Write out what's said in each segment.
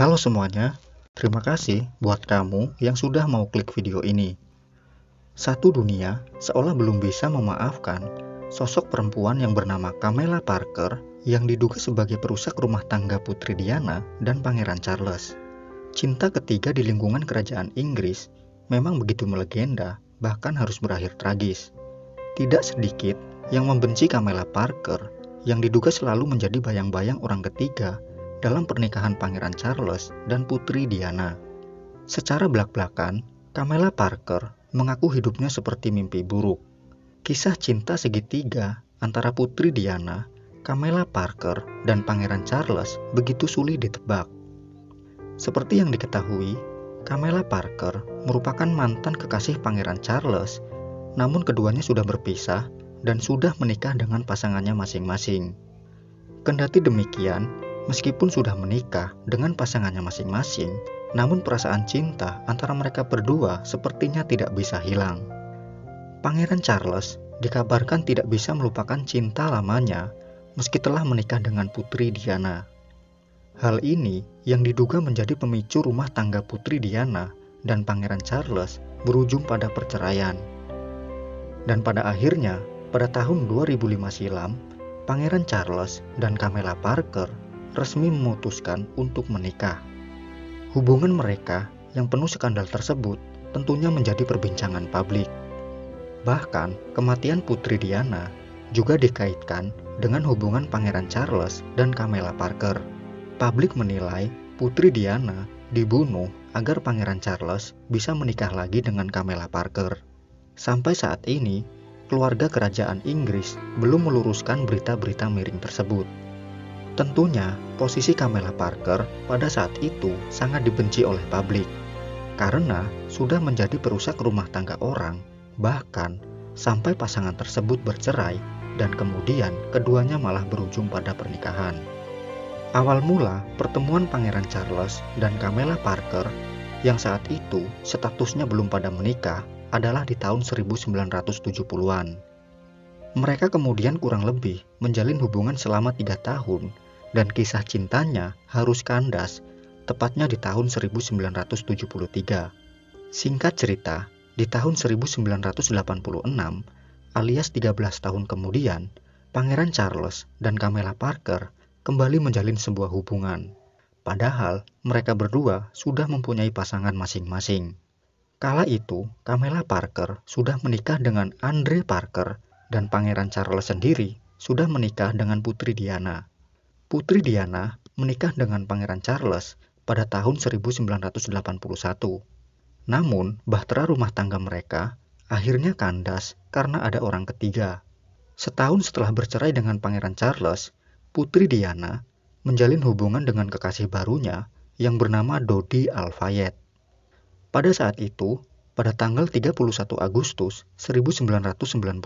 Halo semuanya, terima kasih buat kamu yang sudah mau klik video ini. Satu dunia seolah belum bisa memaafkan sosok perempuan yang bernama Camilla Parker yang diduga sebagai perusak rumah tangga Putri Diana dan Pangeran Charles. Cinta ketiga di lingkungan kerajaan Inggris memang begitu melegenda, bahkan harus berakhir tragis. Tidak sedikit yang membenci Camilla Parker yang diduga selalu menjadi bayang-bayang orang ketiga dalam pernikahan Pangeran Charles dan Putri Diana. Secara belak-belakan, Camilla Parker mengaku hidupnya seperti mimpi buruk. Kisah cinta segitiga antara Putri Diana, Camilla Parker, dan Pangeran Charles begitu sulit ditebak. Seperti yang diketahui, Camilla Parker merupakan mantan kekasih Pangeran Charles, namun keduanya sudah berpisah dan sudah menikah dengan pasangannya masing-masing. Kendati demikian, meskipun sudah menikah dengan pasangannya masing-masing, namun perasaan cinta antara mereka berdua sepertinya tidak bisa hilang. Pangeran Charles dikabarkan tidak bisa melupakan cinta lamanya meski telah menikah dengan Putri Diana. Hal ini yang diduga menjadi pemicu rumah tangga Putri Diana dan Pangeran Charles berujung pada perceraian. Dan pada akhirnya, pada tahun 2005 silam, Pangeran Charles dan Camilla Parker resmi memutuskan untuk menikah. Hubungan mereka yang penuh skandal tersebut tentunya menjadi perbincangan publik. Bahkan, kematian Putri Diana juga dikaitkan dengan hubungan Pangeran Charles dan Camilla Parker. Publik menilai Putri Diana dibunuh agar Pangeran Charles bisa menikah lagi dengan Camilla Parker. Sampai saat ini, keluarga kerajaan Inggris belum meluruskan berita-berita miring tersebut. Tentunya, posisi Camilla Parker pada saat itu sangat dibenci oleh publik, karena sudah menjadi perusak rumah tangga orang, bahkan sampai pasangan tersebut bercerai dan kemudian keduanya malah berujung pada pernikahan. Awal mula pertemuan Pangeran Charles dan Camilla Parker yang saat itu statusnya belum pada menikah adalah di tahun 1970-an. Mereka kemudian kurang lebih menjalin hubungan selama 3 tahun dan kisah cintanya harus kandas tepatnya di tahun 1973. Singkat cerita, di tahun 1986 alias 13 tahun kemudian, Pangeran Charles dan Camilla Parker kembali menjalin sebuah hubungan. Padahal mereka berdua sudah mempunyai pasangan masing-masing. Kala itu, Camilla Parker sudah menikah dengan Andre Parker dan Pangeran Charles sendiri sudah menikah dengan Putri Diana. Putri Diana menikah dengan Pangeran Charles pada tahun 1981. Namun, bahtera rumah tangga mereka akhirnya kandas karena ada orang ketiga. Setahun setelah bercerai dengan Pangeran Charles, Putri Diana menjalin hubungan dengan kekasih barunya yang bernama Dodi Al-Fayed. Pada saat itu, pada tanggal 31 Agustus 1997,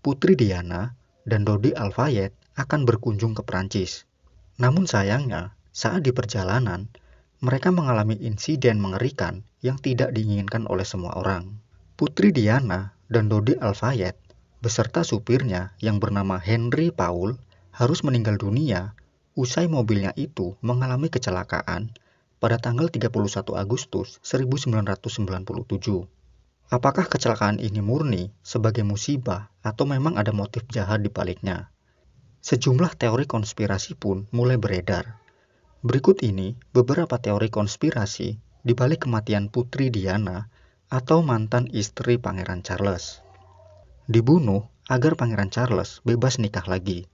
Putri Diana dan Dodi Al-Fayed akan berkunjung ke Prancis. Namun sayangnya, saat di perjalanan, mereka mengalami insiden mengerikan yang tidak diinginkan oleh semua orang. Putri Diana dan Dodi Al-Fayed beserta supirnya yang bernama Henry Paul harus meninggal dunia usai mobilnya itu mengalami kecelakaan pada tanggal 31 Agustus 1997. Apakah kecelakaan ini murni sebagai musibah atau memang ada motif jahat di baliknya? Sejumlah teori konspirasi pun mulai beredar. Berikut ini beberapa teori konspirasi di balik kematian Putri Diana atau mantan istri Pangeran Charles. Dibunuh agar Pangeran Charles bebas nikah lagi.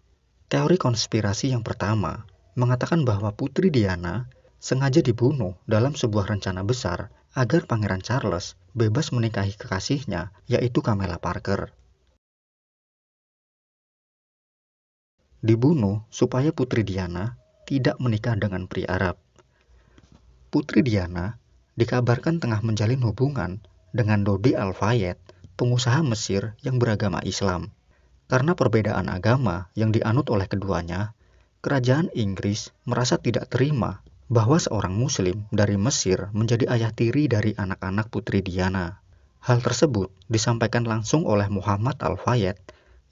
Teori konspirasi yang pertama mengatakan bahwa Putri Diana sengaja dibunuh dalam sebuah rencana besar agar Pangeran Charles bebas menikahi kekasihnya, yaitu Camilla Parker. Dibunuh supaya Putri Diana tidak menikah dengan pria Arab. Putri Diana dikabarkan tengah menjalin hubungan dengan Dodi Al-Fayed, pengusaha Mesir yang beragama Islam. Karena perbedaan agama yang dianut oleh keduanya, kerajaan Inggris merasa tidak terima bahwa seorang muslim dari Mesir menjadi ayah tiri dari anak-anak Putri Diana. Hal tersebut disampaikan langsung oleh Muhammad Al-Fayed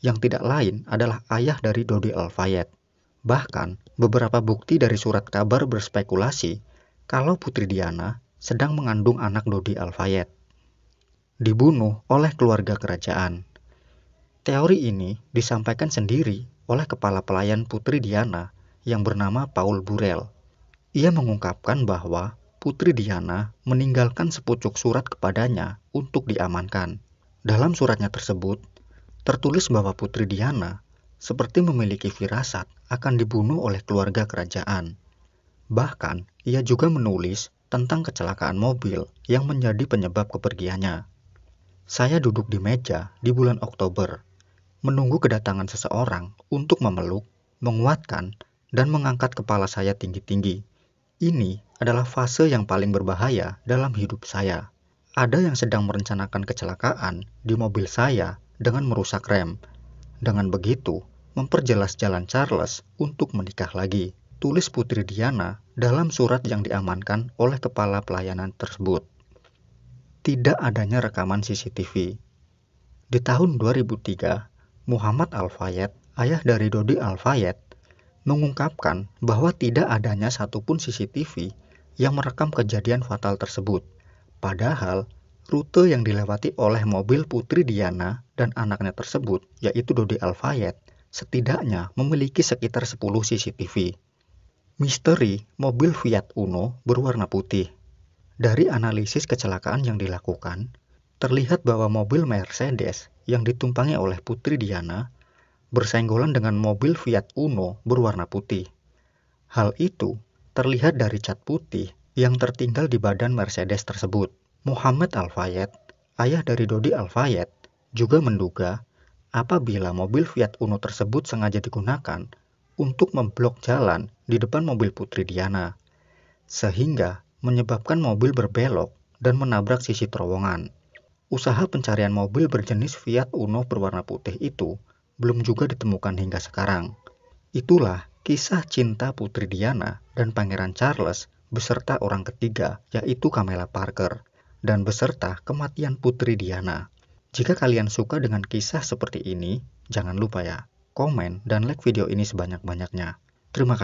yang tidak lain adalah ayah dari Dodi Al-Fayed. Bahkan beberapa bukti dari surat kabar berspekulasi kalau Putri Diana sedang mengandung anak Dodi Al-Fayed, dibunuh oleh keluarga kerajaan. Teori ini disampaikan sendiri oleh kepala pelayan Putri Diana yang bernama Paul Burrell. Ia mengungkapkan bahwa Putri Diana meninggalkan sepucuk surat kepadanya untuk diamankan. Dalam suratnya tersebut, tertulis bahwa Putri Diana seperti memiliki firasat akan dibunuh oleh keluarga kerajaan. Bahkan, ia juga menulis tentang kecelakaan mobil yang menjadi penyebab kepergiannya. Saya duduk di meja di bulan Oktober, menunggu kedatangan seseorang untuk memeluk, menguatkan, dan mengangkat kepala saya tinggi-tinggi. Ini adalah fase yang paling berbahaya dalam hidup saya. Ada yang sedang merencanakan kecelakaan di mobil saya dengan merusak rem. Dengan begitu, memperjelas jalan Charles untuk menikah lagi, tulis Putri Diana dalam surat yang diamankan oleh kepala pelayanan tersebut. Tidak adanya rekaman CCTV. Di tahun 2003, Muhammad Al-Fayed, ayah dari Dodi Al-Fayed, mengungkapkan bahwa tidak adanya satupun CCTV yang merekam kejadian fatal tersebut. Padahal, rute yang dilewati oleh mobil Putri Diana dan anaknya tersebut, yaitu Dodi Al-Fayed, setidaknya memiliki sekitar 10 CCTV. Misteri mobil Fiat Uno berwarna putih. Dari analisis kecelakaan yang dilakukan, terlihat bahwa mobil Mercedes yang ditumpangi oleh Putri Diana bersenggolan dengan mobil Fiat Uno berwarna putih. Hal itu terlihat dari cat putih yang tertinggal di badan Mercedes tersebut. Muhammad Al-Fayed, ayah dari Dodi Al-Fayed, juga menduga apabila mobil Fiat Uno tersebut sengaja digunakan untuk memblok jalan di depan mobil Putri Diana, sehingga menyebabkan mobil berbelok dan menabrak sisi terowongan. Usaha pencarian mobil berjenis Fiat Uno berwarna putih itu belum juga ditemukan hingga sekarang. Itulah kisah cinta Putri Diana dan Pangeran Charles beserta orang ketiga, yaitu Camilla Parker, dan beserta kematian Putri Diana. Jika kalian suka dengan kisah seperti ini, jangan lupa ya, komen dan like video ini sebanyak-banyaknya. Terima kasih.